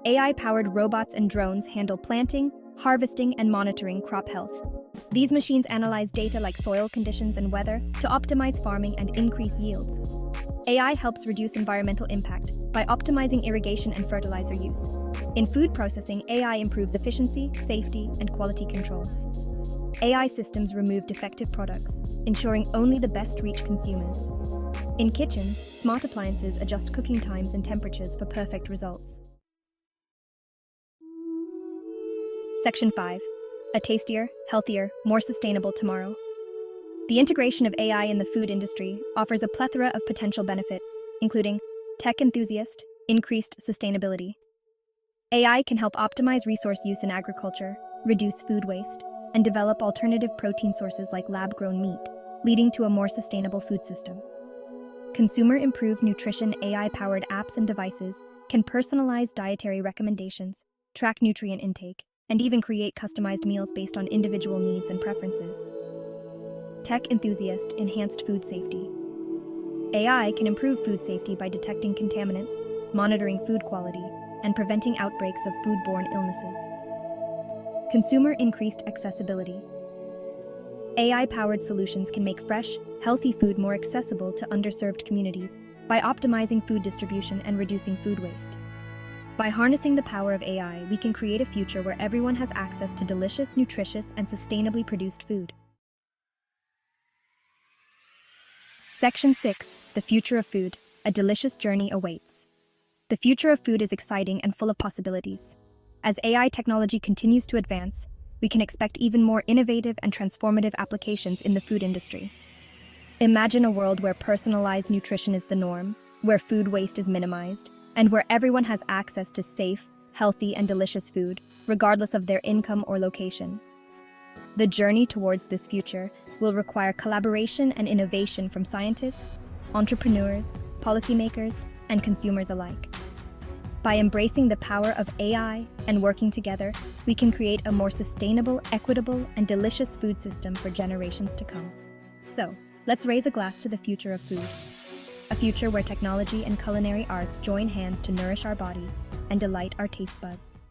AI-powered robots and drones handle planting, harvesting, and monitoring crop health. These machines analyze data like soil conditions and weather to optimize farming and increase yields. AI helps reduce environmental impact by optimizing irrigation and fertilizer use. In food processing, AI improves efficiency, safety, and quality control. AI systems remove defective products, ensuring only the best reach consumers. In kitchens, smart appliances adjust cooking times and temperatures for perfect results. Section 5. A tastier, healthier, more sustainable tomorrow. The integration of AI in the food industry offers a plethora of potential benefits, including tech enthusiast, increased sustainability. AI can help optimize resource use in agriculture, reduce food waste, and develop alternative protein sources like lab-grown meat, leading to a more sustainable food system. Consumer-improved nutrition AI-powered apps and devices can personalize dietary recommendations, track nutrient intake, and even create customized meals based on individual needs and preferences. Tech enthusiast enhanced food safety. AI can improve food safety by detecting contaminants, monitoring food quality, and preventing outbreaks of foodborne illnesses. Consumer increased accessibility. AI-powered solutions can make fresh, healthy food more accessible to underserved communities by optimizing food distribution and reducing food waste. By harnessing the power of AI, we can create a future where everyone has access to delicious, nutritious, and sustainably produced food. Section 6. The future of food. A delicious journey awaits. The future of food is exciting and full of possibilities. As AI technology continues to advance, we can expect even more innovative and transformative applications in the food industry. Imagine a world where personalized nutrition is the norm, where food waste is minimized, and where everyone has access to safe, healthy, and delicious food, regardless of their income or location. The journey towards this future will require collaboration and innovation from scientists, entrepreneurs, policymakers, and consumers alike. By embracing the power of AI and working together, we can create a more sustainable, equitable, and delicious food system for generations to come. So, let's raise a glass to the future of food. A future where technology and culinary arts join hands to nourish our bodies and delight our taste buds.